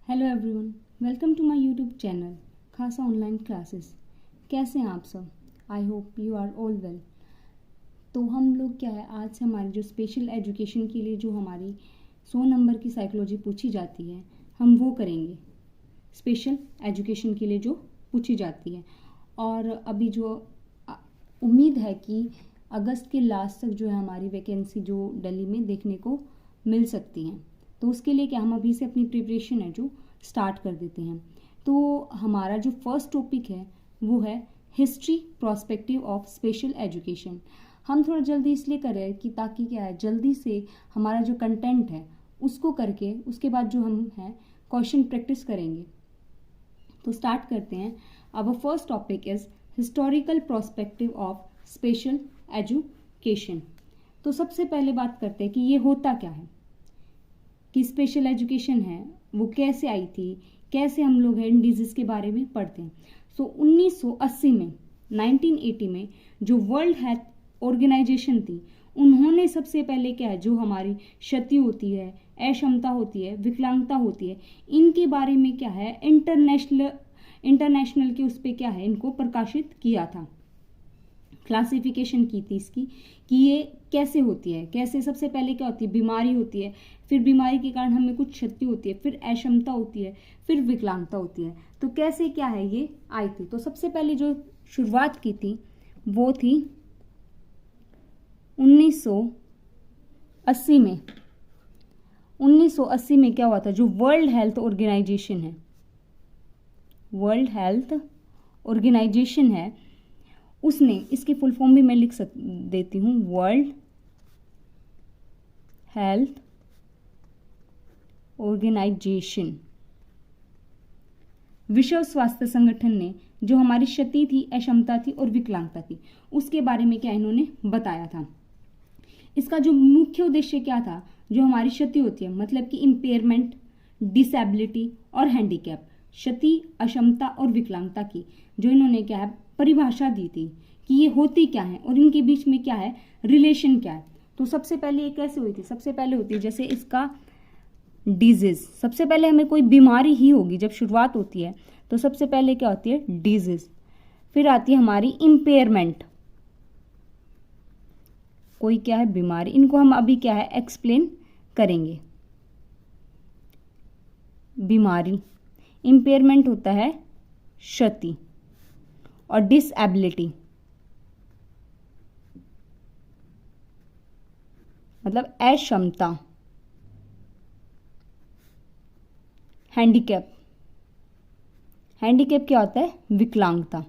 Hello everyone, welcome to my YouTube channel Khasa online classes. कैसे हैं आप सब? I hope you are all well. तो हम लोग क्या है, आज से हमारी जो स्पेशल एजुकेशन के लिए जो हमारी 100 नंबर की साइकोलॉजी पूछी जाती है, हम वो करेंगे। स्पेशल एजुकेशन के लिए जो पूछी जाती है, और अभी जो उम्मीद है कि अगस्त के लास्ट तक जो है हमारी वैकेंसी जो दिल्ली में देखने को मिल सकती हैं। तो उसके लिए क्या हम अभी से अपनी प्रिपरेशन है जो स्टार्ट कर देते हैं। तो हमारा जो फर्स्ट टॉपिक है वो है history prospective of special education. हम थोड़ा जल्दी इसलिए कर रहे हैं कि ताकि क्या है, जल्दी से हमारा जो कंटेंट है उसको करके उसके बाद जो हम है क्वेश्चन प्रैक्टिस करेंगे। तो स्टार्ट करते हैं। Our first topic is historical prospective of special education. तो सबसे पहले बात करते हैं कि ये होता क्या है, कि स्पेशल एजुकेशन है वो कैसे आई थी, कैसे हम लोग है इन डिजीज के बारे में पढ़ते हैं। सो 1980 में 1980 में जो वर्ल्ड हेल्थ ऑर्गेनाइजेशन थी, उन्होंने सबसे पहले क्या है, जो हमारी क्षति होती है, अक्षमता होती है, विकलांगता होती है, इनके बारे में क्या है इंटरनेशनल के उस पर क्या है इनको प्रकाशित किया था। क्लासिफिकेशन की थी इसकी कि ये कैसे होती है, कैसे सबसे पहले क्या होती है, बीमारी होती है, फिर बीमारी के कारण हमें कुछ क्षति होती है, फिर अक्षमता होती है, फिर विकलांगता होती है। तो कैसे क्या है ये आई थी। तो सबसे पहले जो शुरुआत की थी वो थी 1980 में। 1980 में क्या हुआ था, जो वर्ल्ड हेल्थ ऑर्गेनाइजेशन है, वर्ल्ड हेल्थ ऑर्गेनाइजेशन है, उसने, इसकी फुल फॉर्म भी मैं देती हूँ, वर्ल्ड हेल्थ ऑर्गेनाइजेशन, विश्व स्वास्थ्य संगठन ने जो हमारी क्षति थी, अक्षमता थी और विकलांगता थी, उसके बारे में क्या इन्होंने बताया था। इसका जो मुख्य उद्देश्य क्या था, जो हमारी क्षति होती है मतलब कि इम्पेयरमेंट, डिसेबिलिटी और हैंडीकैप, क्षति, अक्षमता और विकलांगता की जो इन्होंने क्या है परिभाषा दी थी कि ये होती क्या है और इनके बीच में क्या है रिलेशन क्या है। तो सबसे पहले ये कैसे हुई थी, सबसे पहले होती है जैसे इसका डिजीज। सबसे पहले हमें कोई बीमारी ही होगी जब शुरुआत होती है, तो सबसे पहले क्या होती है डिजीज। फिर आती है हमारी इम्पेयरमेंट, कोई क्या है बीमारी, इनको हम अभी क्या है एक्सप्लेन करेंगे। बीमारी, इम्पेयरमेंट होता है क्षति, और डिसएबिलिटी मतलब अक्षमता, हैंडीकैप, हैंडीकैप क्या होता है विकलांगता।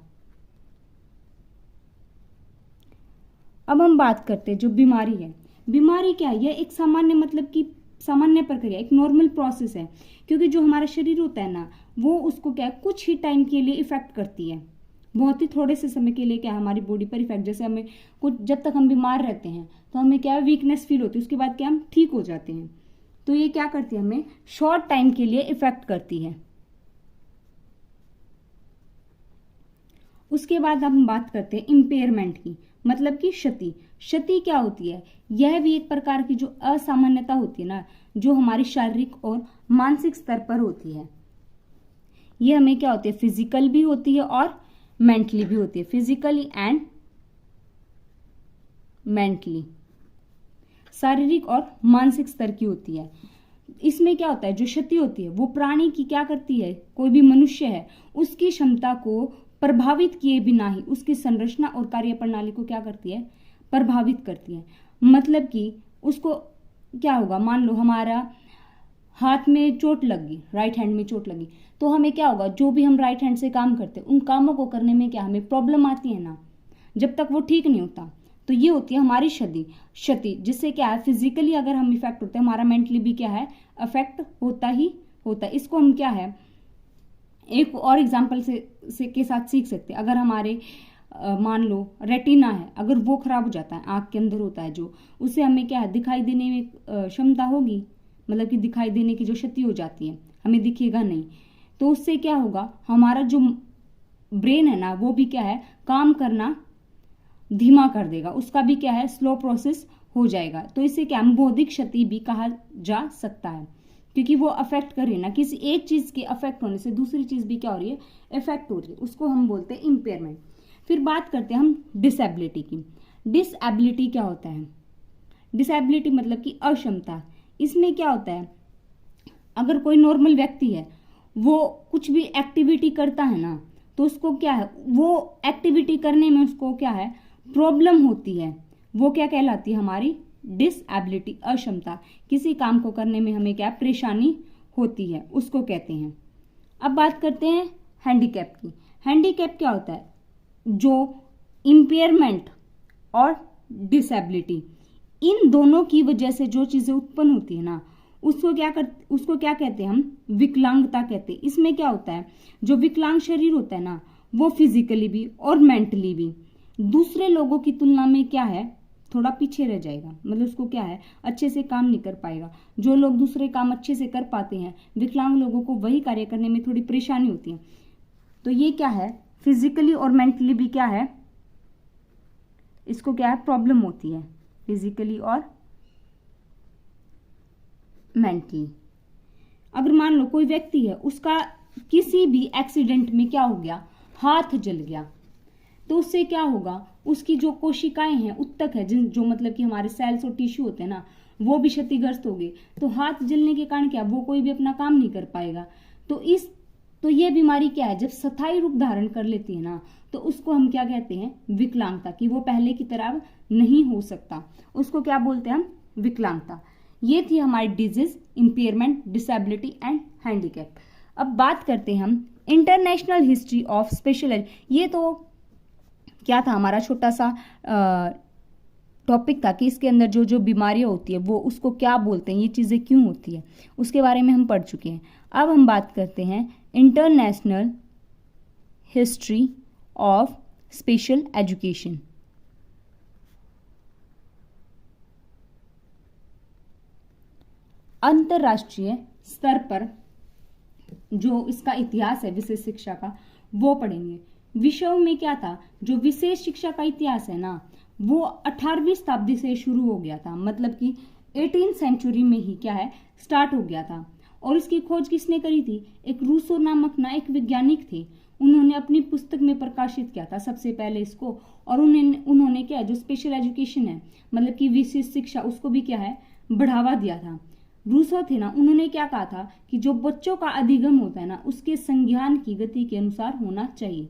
अब हम बात करते हैं जो बीमारी है। बीमारी क्या है, यह एक सामान्य मतलब कि सामान्य प्रक्रिया, एक नॉर्मल प्रोसेस है, क्योंकि जो हमारा शरीर होता है ना, वो उसको क्या है कुछ ही टाइम के लिए इफेक्ट करती है, बहुत ही थोड़े से समय के लिए क्या हमारी बॉडी पर इफेक्ट। जैसे हमें कुछ, जब तक हम बीमार रहते हैं तो हमें क्या वीकनेस फील होती है, उसके बाद क्या हम ठीक हो जाते हैं। तो ये क्या करती है, हमें शॉर्ट टाइम के लिए इफेक्ट करती है। उसके बाद हम बात करते हैं इम्पेयरमेंट की, मतलब कि क्षति। क्षति क्या होती है, यह भी एक प्रकार की जो असामान्यता होती है ना, जो हमारी शारीरिक और मानसिक स्तर पर होती है। यह हमें क्या होती है फिजिकल भी होती है और मेंटली भी होती है, फिजिकली एंड मेंटली, शारीरिक और मानसिक स्तर की होती है। इसमें क्या होता है, जो क्षति होती है वो प्राणी की क्या करती है, कोई भी मनुष्य है उसकी क्षमता को प्रभावित किए बिना ही उसकी संरचना और कार्य प्रणाली को क्या करती है प्रभावित करती है। मतलब कि उसको क्या होगा, मान लो हमारा हाथ में चोट लगी, राइट हैंड में चोट लगी, तो हमें क्या होगा, जो भी हम राइट हैंड से काम करते हैं उन कामों को करने में क्या हमें प्रॉब्लम आती है ना, जब तक वो ठीक नहीं होता। तो ये होती है हमारी क्षति, जिससे क्या है फिजिकली अगर हम इफेक्ट होते हैं, हमारा मेंटली भी क्या है अफेक्ट होता ही होता है। इसको हम क्या है एक और एग्जाम्पल से के साथ सीख सकते हैं। अगर हमारे मान लो रेटिना है, अगर वो खराब हो जाता है, आंख के अंदर होता है जो, उससे हमें क्या है दिखाई देने में क्षमता होगी, मतलब कि दिखाई देने की जो क्षति हो जाती है, हमें दिखेगा नहीं। तो उससे क्या होगा, हमारा जो ब्रेन है ना वो भी क्या है काम करना धीमा कर देगा, उसका भी क्या है स्लो प्रोसेस हो जाएगा। तो इसे क्या बौद्धिक क्षति भी कहा जा सकता है, क्योंकि वो अफेक्ट कर रही है ना, किसी एक चीज के अफेक्ट होने से दूसरी चीज भी क्या हो रही है, इफेक्ट हो रही है, उसको हम बोलते हैं इम्पेयरमेंट। फिर बात करते हैं हम डिसेबिलिटी की। डिसेबिलिटी क्या होता है? डिसेबिलिटी मतलब कि अक्षमता। इसमें क्या होता है, अगर कोई नॉर्मल व्यक्ति है, वो कुछ भी एक्टिविटी करता है ना, तो उसको क्या है, वो एक्टिविटी करने में उसको क्या है, प्रॉब्लम होती है, वो क्या कहलाती है, हमारी डिसेबिलिटी, अक्षमता। किसी काम को करने में हमें क्या परेशानी होती है, उसको कहते हैं। अब बात करते हैं हैंडीकैप की। हैंडीकैप क्या होता है? जो इम्पेयरमेंट और डिसेबिलिटी, इन दोनों की वजह से जो चीजें उत्पन्न होती है ना, उसको क्या कहते हैं हम, विकलांगता कहते हैं। इसमें क्या होता है, जो विकलांग शरीर होता है ना, वो फिजिकली भी और मेंटली भी दूसरे लोगों की तुलना में क्या है, थोड़ा पीछे रह जाएगा। मतलब उसको क्या है, अच्छे से काम नहीं कर पाएगा। जो लोग दूसरे काम अच्छे से कर पाते हैं, विकलांग लोगों को वही कार्य करने में थोड़ी परेशानी होती है। तो ये क्या है, फिजिकली और मेंटली भी क्या है, इसको क्या है, प्रॉब्लम होती है, फिजिकली और मेंटली। अगर मान लो कोई व्यक्ति है, उसका किसी भी एक्सीडेंट में क्या हो गया, हाथ जल गया, तो उससे क्या होगा, उसकी जो कोशिकाएं हैं, उत्तक है, जो मतलब कि हमारे सेल्स और टिश्यू होते हैं ना, वो भी क्षतिग्रस्त हो गए। तो हाथ जलने के कारण क्या, वो कोई भी अपना काम नहीं कर पाएगा। तो ये बीमारी क्या है, जब स्थायी रूप धारण कर लेती है ना, तो उसको हम क्या कहते हैं, विकलांगता, कि वो पहले की तरह नहीं हो सकता, उसको क्या बोलते हैं हम, विकलांगता। ये थी हमारी disease, impairment, disability and handicap. अब बात करते हैं हम इंटरनेशनल हिस्ट्री ऑफ स्पेशल। ये तो क्या था, हमारा छोटा सा टॉपिक था कि इसके अंदर जो जो बीमारियां होती है वो उसको क्या बोलते हैं, ये चीज़ें क्यों होती है, उसके बारे में हम पढ़ चुके हैं। अब हम बात करते हैं international history of special education. अंतरराष्ट्रीय स्तर पर जो इसका इतिहास है विशेष शिक्षा का, वो पढ़ेंगे। विषयों में क्या था, जो विशेष शिक्षा का इतिहास है ना, वो 18वीं शताब्दी से शुरू हो गया था। मतलब कि 18th सेंचुरी में ही क्या है, स्टार्ट हो गया था। और इसकी खोज किसने करी थी, एक रूसो नामक ना एक वैज्ञानिक थे, उन्होंने अपनी पुस्तक में प्रकाशित किया था सबसे पहले इसको। और उन्होंने क्या है, जो स्पेशल एजुकेशन है, मतलब कि विशेष शिक्षा, उसको भी क्या है, बढ़ावा दिया था। रूसो थे ना, उन्होंने क्या कहा था कि जो बच्चों का अधिगम होता है ना, उसके संज्ञान की गति के अनुसार होना चाहिए।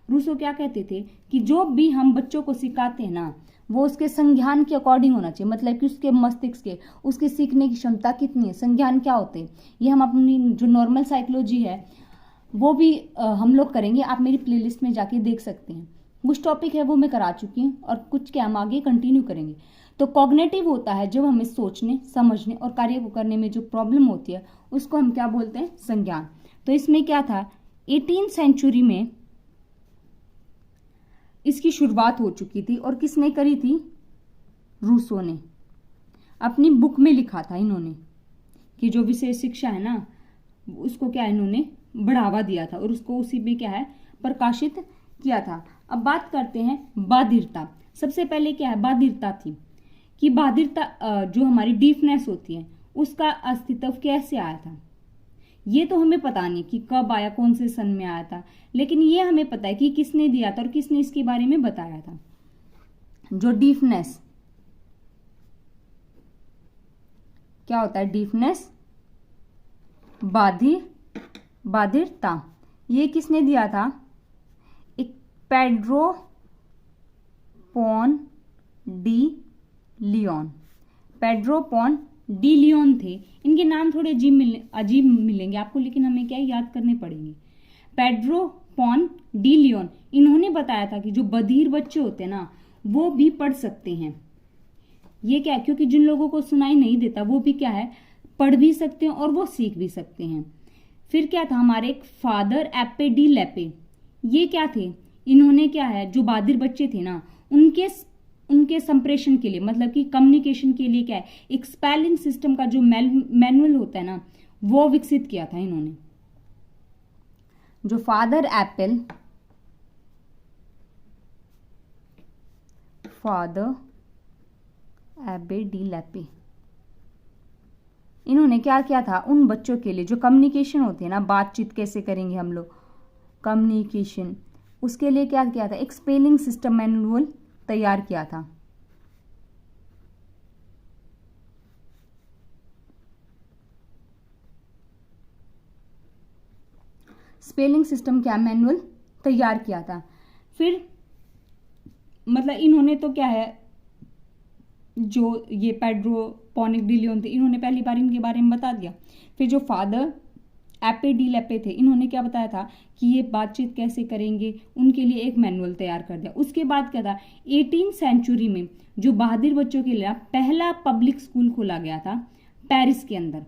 रूसो क्या कहते थे कि जो भी हम बच्चों को सिखाते हैं ना, वो उसके संज्ञान के अकॉर्डिंग होना चाहिए। मतलब कि उसके मस्तिष्क के, उसकी सीखने की क्षमता कितनी है, संज्ञान क्या होते हैं, ये हम अपनी जो नॉर्मल साइकोलॉजी है वो भी हम लोग करेंगे। आप मेरी प्लेलिस्ट में जाके देख सकते हैं, कुछ टॉपिक है वो मैं करा चुकी हूँ और कुछ के हम आगे कंटिन्यू करेंगे। तो कॉग्निटिव होता है जब हमें सोचने, समझने और कार्य को करने में जो प्रॉब्लम होती है, उसको हम क्या बोलते हैं, संज्ञान। तो इसमें क्या था, 18th सेंचुरी में इसकी शुरुआत हो चुकी थी। और किसने करी थी, रूसो ने अपनी बुक में लिखा था इन्होंने कि जो विशेष शिक्षा है ना, उसको क्या इन्होंने बढ़ावा दिया था और उसको उसी में क्या है, प्रकाशित किया था। अब बात करते हैं बाधिरता। सबसे पहले क्या है, बाधिरता थी कि बाधिरता जो हमारी डीफनेस होती है, उसका अस्तित्व कैसे आया था। ये तो हमें पता नहीं कि कब आया, कौन से सन में आया था, लेकिन ये हमें पता है कि किसने दिया था और किसने इसके बारे में बताया था। जो डीफनेस क्या होता है, डीफनेस, बाधिरता, ये किसने दिया था, एक Pedro Ponce de Leon. Pedro Ponce de Leon थे। इनके नाम थोड़े अजीब मिलेंगे आपको, लेकिन हमें क्या याद करने पड़ेंगे। पेड्रो पॉन डी लियोन, इन्होंने बताया था कि जो बधिर बच्चे होते हैं ना, वो भी पढ़ सकते हैं। ये क्या है, क्योंकि जिन लोगों को सुनाई नहीं देता वो भी क्या है, पढ़ भी सकते हैं और वो सीख भी सकते हैं। फिर क्या था, हमारे एक फादर एप्पे डी लेपे, ये क्या थे, इन्होंने क्या है, जो बधिर बच्चे थे ना, उनके संप्रेषण के लिए, मतलब कि कम्युनिकेशन के लिए क्या है, एक स्पेलिंग सिस्टम का जो मैनुअल होता है ना, वो विकसित किया था इन्होंने। जो फादर एब्बे डी लेपे, इन्होंने क्या किया था, उन बच्चों के लिए जो कम्युनिकेशन होती है ना, बातचीत कैसे करेंगे हम लोग, कम्युनिकेशन, उसके लिए क्या किया था, एक स्पेलिंग सिस्टम मैनुअल तैयार किया था। स्पेलिंग सिस्टम क्या मैनुअल तैयार किया था। फिर मतलब इन्होंने तो क्या है, जो ये पेड्रो पॉनिक डी लियोन थे, इन्होंने पहली बार इनके बारे में बता दिया। फिर जो फादर एपे डी लेपे थे, इन्होंने क्या बताया था कि ये बातचीत कैसे करेंगे, उनके लिए एक मैनुअल तैयार कर दिया। उसके बाद क्या था, 18वीं सेंचुरी में जो बहादुर बच्चों के लिए पहला पब्लिक स्कूल खोला गया था पेरिस के अंदर।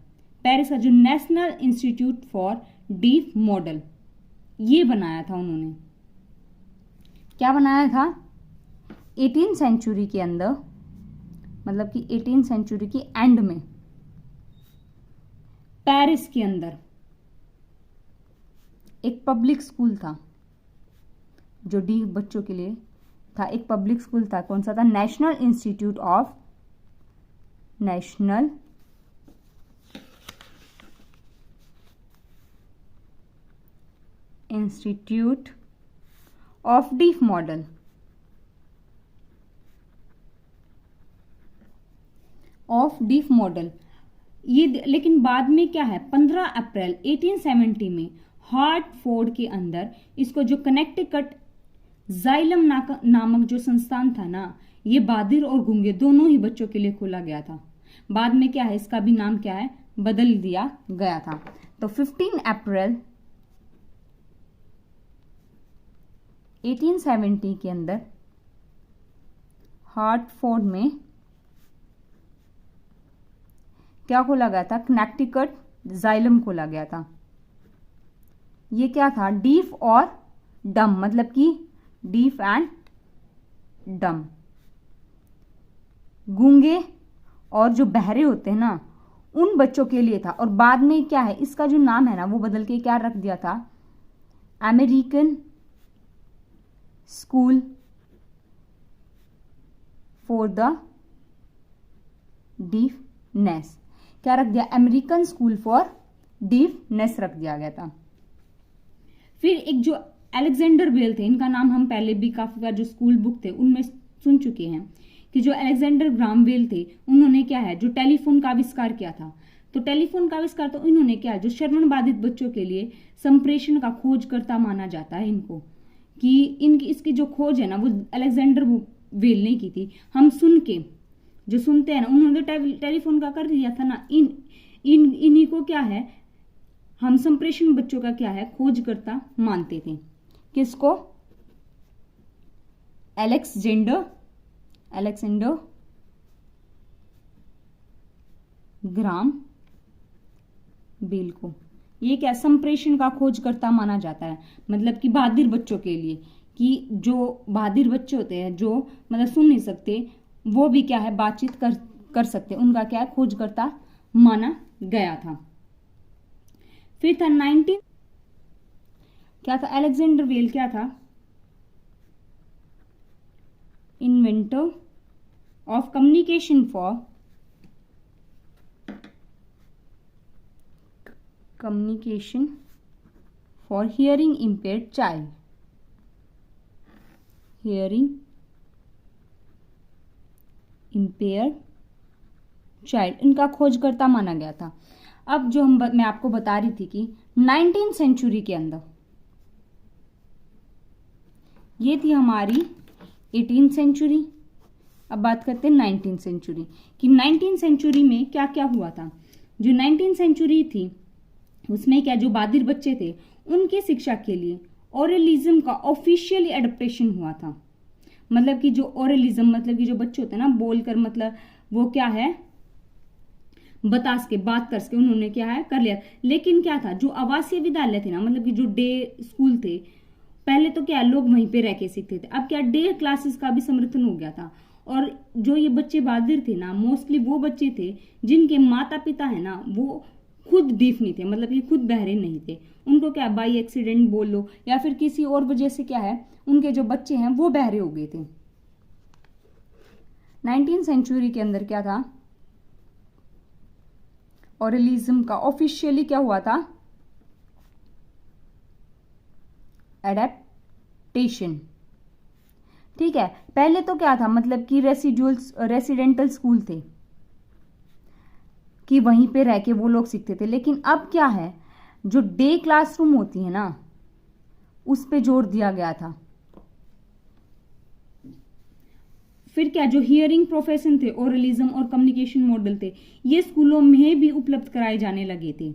पेरिस का जो national institute for deaf model, ये बनाया था उन्होंने। क्या बनाया था, 18वीं सेंचुरी के अंदर, मतलब कि 18वीं सेंचुरी की एंड में पेरिस के अंदर एक पब्लिक स्कूल था जो डीफ बच्चों के लिए था। एक पब्लिक स्कूल था, कौन सा था, national institute of deaf model. ये लेकिन बाद में क्या है, 15 अप्रैल 1870 में हार्टफोर्ड के अंदर इसको जो कनेक्टिकट जाइलम नामक जो संस्थान था ना, ये बधिर और गूंगे दोनों ही बच्चों के लिए खोला गया था। बाद में क्या है, इसका भी नाम क्या है, बदल दिया गया था। तो 15 अप्रैल 1870 के अंदर हार्टफोर्ड में क्या खोला गया था, कनेक्टिकट जाइलम खोला गया था। ये क्या था, डीफ और डम, मतलब कि डीफ एंड डम, गूंगे और जो बहरे होते हैं ना, उन बच्चों के लिए था। और बाद में क्या है, इसका जो नाम है ना, वो बदल के क्या रख दिया था, American school for the deafness. क्या रख दिया, अमेरिकन स्कूल फॉर डीफनेस रख दिया गया था। फिर एक जो अलेक्जेंडर बेल थे, इनका नाम हम पहले भी काफी बार जो स्कूल बुक थे उनमें सुन चुके हैं, कि जो अलेक्जेंडर ग्राम बेल थे, उन्होंने क्या है, जो टेलीफोन का आविष्कार किया था। तो टेलीफोन का आविष्कार तो इन्होंने क्या है, जो श्रवण बाधित बच्चों के लिए संप्रेषण का खोजकर्ता माना जाता है इनको, कि इनकी इसकी जो खोज है ना, वो अलेक्जेंडर बेल ने की थी। हम सुन के जो सुनते हैं ना, उन्होंने टेलीफोन का कर दिया था ना, इन्हीं को क्या है, हम संप्रेषण बच्चों का क्या है, खोजकर्ता मानते थे। किसको, अलेक्जेंडर ग्राम बेल को। ये क्या, संप्रेषण का खोजकर्ता माना जाता है, मतलब कि बहादुर बच्चों के लिए, कि जो बहादुर बच्चे होते हैं, जो मतलब सुन नहीं सकते, वो भी क्या है, बातचीत कर सकते, उनका क्या है, खोजकर्ता माना गया था। फिर था क्या था, अलेक्जेंडर बेल क्या था, inventor of communication for hearing impaired child. Hearing impaired child, इनका खोजकर्ता माना गया था। अब जो मैं आपको बता रही थी कि 19वीं सेंचुरी के अंदर, ये थी हमारी 18वीं सेंचुरी। अब बात करते हैं 19वीं सेंचुरी कि 19वीं सेंचुरी में क्या क्या हुआ था। जो 19वीं सेंचुरी थी उसमें क्या, जो बहादुर बच्चे थे उनकी शिक्षा के लिए ओरलिज्म का ऑफिशियली एडप्टेशन हुआ था। मतलब कि जो ओरलिज्म, मतलब कि जो बच्चे होते हैं ना, बोलकर, मतलब वो क्या है, बता के, बात कर सके, उन्होंने क्या है, कर लिया। लेकिन क्या था, जो आवासीय विद्यालय थे ना, मतलब कि जो डे स्कूल थे, पहले तो क्या लोग वहीं पे रह के सीखते थे, अब क्या डे क्लासेस का भी समर्थन हो गया था। और जो ये बच्चे बहादुर थे ना, मोस्टली वो बच्चे थे जिनके माता पिता है ना, वो खुद डीफ नहीं थे, मतलब कि खुद बहरे नहीं थे। उनको क्या बाई एक्सीडेंट बोल लो या फिर किसी और वजह से क्या है, उनके जो बच्चे हैं वो बहरे हो गए थे। 19वीं सेंचुरी के अंदर क्या था, ऑरलिज्म का ऑफिशियली क्या हुआ था? एडेप्टेशन। ठीक है, पहले तो क्या था, मतलब कि रेसिडेंटल स्कूल थे कि वहीं पे रह के वो लोग सीखते थे, लेकिन अब क्या है, जो डे क्लासरूम होती है ना, उस पे जोर दिया गया था। फिर क्या, जो हियरिंग प्रोफेशन थे, ओरलिज्म और कम्युनिकेशन मॉडल थे, ये स्कूलों में भी उपलब्ध कराए जाने लगे थे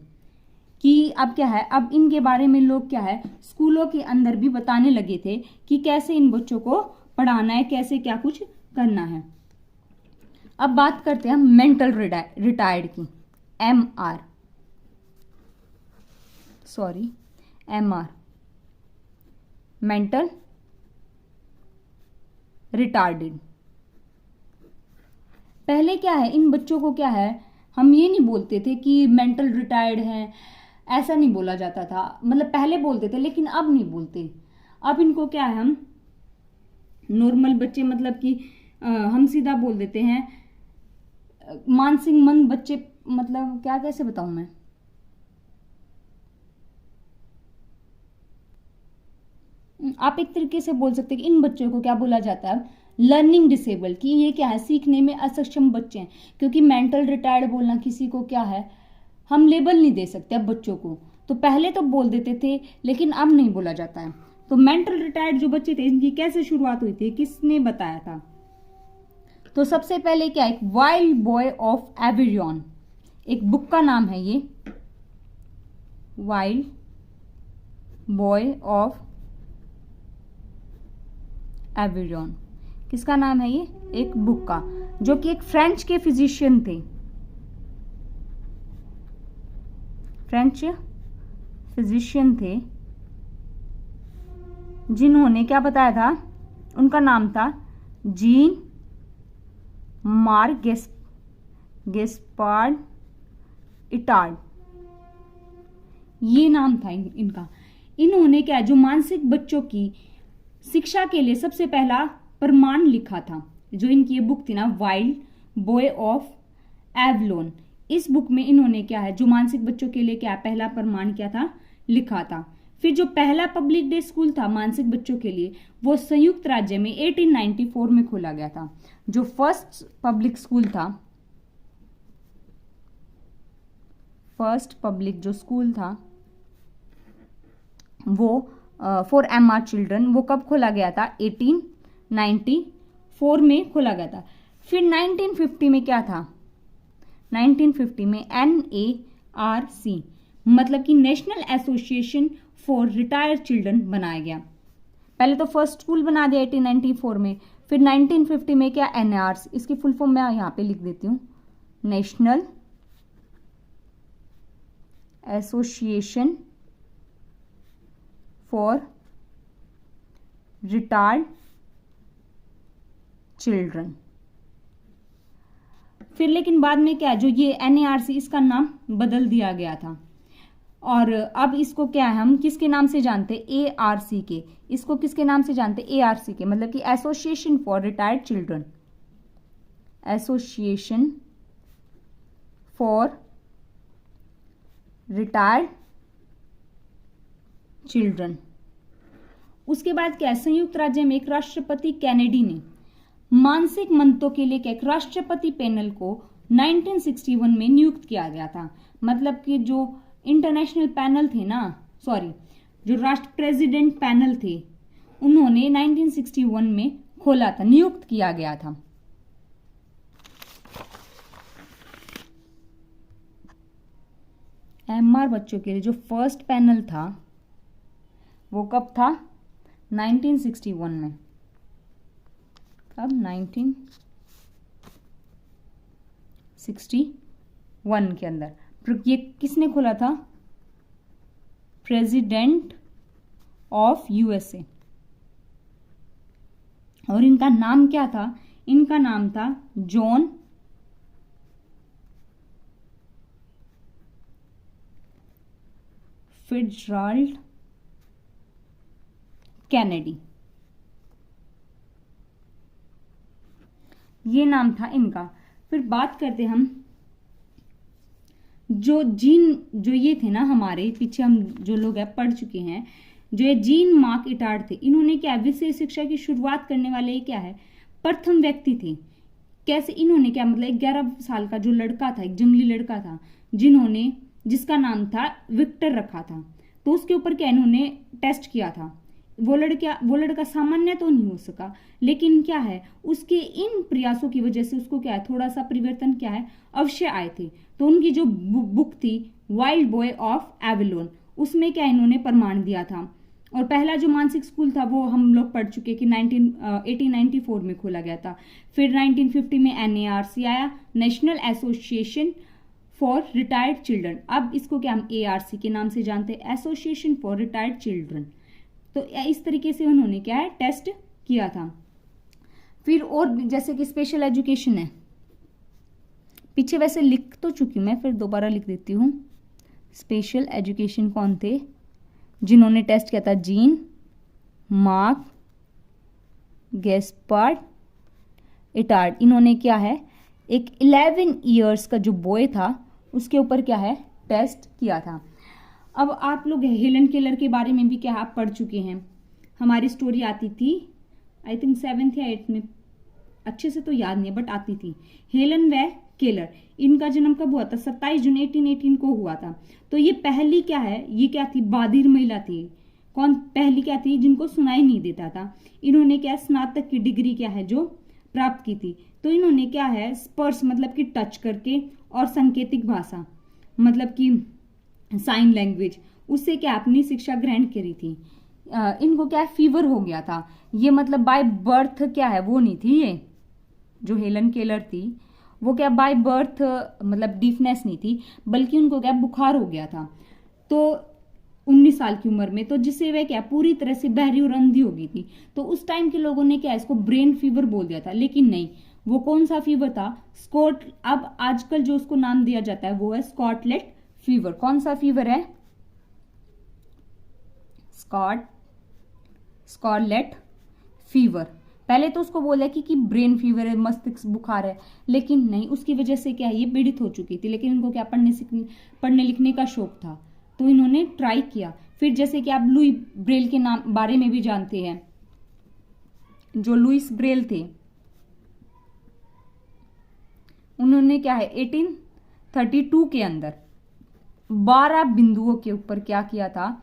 कि अब क्या है, अब इनके बारे में लोग क्या है, स्कूलों के अंदर भी बताने लगे थे कि कैसे इन बच्चों को पढ़ाना है, कैसे क्या कुछ करना है। अब बात करते हैं मेंटल रिटायर्ड की, MR, sorry MR, mental retarded. पहले क्या है, इन बच्चों को क्या है, हम ये नहीं बोलते थे कि मेंटल रिटायर्ड है, ऐसा नहीं बोला जाता था, मतलब पहले बोलते थे लेकिन अब नहीं बोलते। अब इनको क्या है, हम नॉर्मल बच्चे, मतलब कि हम सीधा बोल देते हैं मानसिक मंद बच्चे, मतलब क्या, कैसे बताऊं मैं, आप एक तरीके से बोल सकते हैं कि इन बच्चों को क्या बोला जाता है, लर्निंग डिसेबल, कि ये क्या है, सीखने में असक्षम बच्चे हैं। क्योंकि मेंटल रिटायर्ड बोलना किसी को क्या है, हम लेबल नहीं दे सकते अब बच्चों को, तो पहले तो बोल देते थे लेकिन अब नहीं बोला जाता है। तो मेंटल रिटायर्ड जो बच्चे थे, इनकी कैसे शुरुआत हुई थी, किसने बताया था? तो सबसे पहले क्या, एक वाइल्ड बॉय ऑफ एवियन, एक बुक का नाम है ये, वाइल्ड बॉय ऑफ एवियन। किसका नाम है ये? एक बुक का, जो कि एक फ्रेंच के फिजिशियन थे, फ्रेंच फिजिशियन थे, जिन्होंने क्या बताया था, उनका नाम था जीन मार्क गेस्पार्ड इटार्ड, ये नाम था इनका। इन्होंने क्या, जो मानसिक बच्चों की शिक्षा के लिए सबसे पहला प्रमाण लिखा था, जो इनकी ये बुक थी ना, वाइल्ड बॉय ऑफ एवलोन। इस बुक में इन्होंने क्या है, जो मानसिक बच्चों के लिए क्या पहला प्रमाण क्या था, लिखा था। फिर जो पहला पब्लिक डे स्कूल था मानसिक बच्चों के लिए, वो संयुक्त राज्य में 1894 में खोला गया था। जो फर्स्ट पब्लिक स्कूल था, फर्स्ट पब्लिक जो स्कूल था वो फॉर MR चिल्ड्रन, वो कब खोला गया था? 1894 में खोला गया था। फिर 1950 में क्या था? 1950 में NARC, मतलब कि national association for retired children बनाया गया। पहले तो फर्स्ट स्कूल बना दिया 1894 में, फिर 1950 में क्या, NARC, इसकी फुल फॉर्म मैं यहाँ पे लिख देती हूँ, national association for retired children. फिर लेकिन बाद में क्या, जो ये NARC, इसका नाम बदल दिया गया था, और अब इसको क्या है, हम किसके नाम से जानते, ARC के। इसको किसके नाम से जानते, ARC के, मतलब कि association for retired children, association for retired children. उसके बाद क्या है, संयुक्त राज्य में एक राष्ट्रपति कैनेडी ने मानसिक मंदों के लिए क्या, एक राष्ट्रपति पैनल को 1961 में नियुक्त किया गया था। मतलब कि जो इंटरनेशनल पैनल थे ना, सॉरी, जो राष्ट्र प्रेसिडेंट पैनल थे, उन्होंने 1961 में खोला था, नियुक्त किया गया था। MR बच्चों के लिए जो फर्स्ट पैनल था वो कब था? 1961 में। अब 1961 के अंदर ये किसने खोला था? President of USA। और इनका नाम क्या था? इनका नाम था जॉन फिट्जजेराल्ड कैनेडी, ये नाम था इनका। फिर बात करते हम जो ये थे ना हमारे पीछे, हम जो लोग हैं पढ़ चुके हैं, जो ये जीन मार्क इटार्ड थे, इन्होंने क्या विशेष शिक्षा की शुरुआत करने वाले क्या है प्रथम व्यक्ति थे। कैसे इन्होंने क्या मतलब 11 साल का जो लड़का था, एक जंगली लड़का था जिसका नाम था विक्टर रखा था, तो उसके ऊपर क्या इन्होंने टेस्ट किया था। वो लड़का सामान्य तो नहीं हो सका, लेकिन क्या है उसके इन प्रयासों की वजह से उसको क्या है थोड़ा सा परिवर्तन क्या है अवश्य आए थे। तो उनकी जो बुक थी वाइल्ड बॉय ऑफ एवेलोन, उसमें क्या इन्होंने प्रमाण दिया था। और पहला जो मानसिक स्कूल था वो हम लोग पढ़ चुके कि 1894 में खोला गया था। फिर 1950 में NARC आया, national association for retired children. अब इसको क्या हम ARC के नाम से जानते हैं, एसोसिएशन फॉर रिटायर्ड चिल्ड्रन। तो इस तरीके से उन्होंने क्या है टेस्ट किया था। फिर और जैसे कि स्पेशल एजुकेशन है, पीछे वैसे लिख तो चुकी मैं, फिर दोबारा लिख देती हूँ। स्पेशल एजुकेशन कौन थे जिन्होंने टेस्ट किया था? Jean Marc Gaspard Itard. इन्होंने क्या है एक 11 इयर्स का जो बॉय था उसके ऊपर क्या है टेस्ट किया था। अब आप लोग हेलन केलर के बारे में भी क्या आप पढ़ चुके हैं, हमारी स्टोरी आती थी आई थिंक 7th या 8th में, अच्छे से तो याद नहीं बट आती थी। हेलन व केलर, इनका जन्म कब हुआ था? 27 जून 1818 को हुआ था। तो ये पहली क्या है, ये क्या थी बाधिर महिला थी। कौन पहली क्या थी? जिनको सुनाई नहीं देता था। इन्होंने क्या स्नातक की डिग्री क्या है जो प्राप्त की थी। तो इन्होंने क्या है स्पर्श मतलब कि टच करके और सांकेतिक भाषा मतलब कि साइन लैंग्वेज, उससे क्या अपनी शिक्षा ग्रहण करी थी। इनको क्या फीवर हो गया था, ये मतलब बाय बर्थ क्या है वो नहीं थी। ये जो हेलन केलर थी वो क्या बाय बर्थ मतलब डीफनेस नहीं थी, बल्कि उनको क्या बुखार हो गया था। तो 19 साल की उम्र में, तो जिससे वह क्या पूरी तरह से बहरी और अंधी हो गई थी। तो उस टाइम के लोगों ने क्या इसको ब्रेन फीवर बोल दिया था, लेकिन नहीं, वो कौन सा फीवर था? अब आजकल जो उसको नाम दिया जाता है वो है स्कॉटलेट फीवर। कौन सा फीवर है? स्कॉटलेट फीवर। पहले तो उसको बोला कि ब्रेन फीवर है, मस्तिष्क बुखार है, लेकिन नहीं, उसकी वजह से क्या है ये पीड़ित हो चुकी थी, लेकिन इनको क्या पढ़ने लिखने का शौक था, तो इन्होंने ट्राई किया। फिर जैसे कि आप लुई ब्रेल के नाम बारे में भी जानते हैं, जो लुइस ब्रेल थे, उन्होंने क्या है 1832 के अंदर 12 बिंदुओं के ऊपर क्या किया था,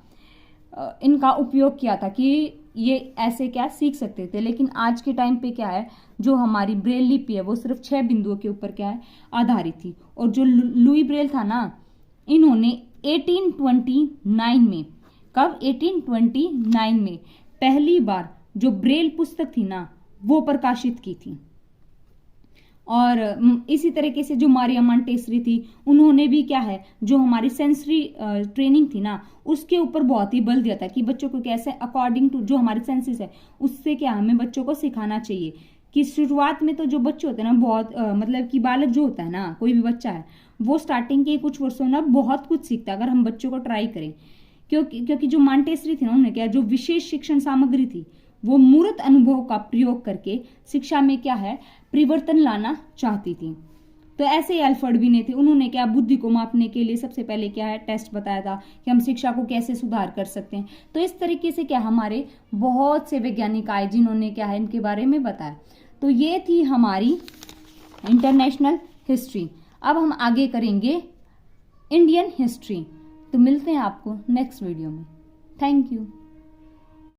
इनका उपयोग किया था कि ये ऐसे क्या सीख सकते थे। लेकिन आज के टाइम पे क्या है जो हमारी ब्रेल लिपि है वो सिर्फ 6 बिंदुओं के ऊपर क्या है आधारित थी। और जो लुई ब्रेल था ना, इन्होंने 1829 में, कब 1829 में पहली बार जो ब्रेल पुस्तक थी ना वो प्रकाशित की थी। और इसी तरीके से जो मारिया मॉन्टेसरी थी, उन्होंने भी क्या है जो हमारी सेंसरी ट्रेनिंग थी ना उसके ऊपर बहुत ही बल दिया था कि बच्चों को कैसे अकॉर्डिंग टू जो हमारे सेंसेस है उससे क्या हमें बच्चों को सिखाना चाहिए। कि शुरुआत में तो जो बच्चे होते हैं ना बहुत मतलब कि बालक जो होता है ना, कोई भी बच्चा है, वो स्टार्टिंग के कुछ वर्षों में बहुत कुछ सीखता है अगर हम बच्चों को ट्राई करें। क्योंकि जो मॉन्टेसरी थी ना, उन्होंने क्या जो विशेष शिक्षण सामग्री थी वो मूर्त अनुभव का प्रयोग करके शिक्षा में क्या है परिवर्तन लाना चाहती थी। तो ऐसे ही अल्फ्रेड बिने थे, उन्होंने क्या बुद्धि को मापने के लिए सबसे पहले क्या है टेस्ट बताया था कि हम शिक्षा को कैसे सुधार कर सकते हैं। तो इस तरीके से क्या हमारे बहुत से वैज्ञानिक आए जिन्होंने क्या है इनके बारे में बताया। तो ये थी हमारी इंटरनेशनल हिस्ट्री। अब हम आगे करेंगे इंडियन हिस्ट्री। तो मिलते हैं आपको नेक्स्ट वीडियो में। Thank you.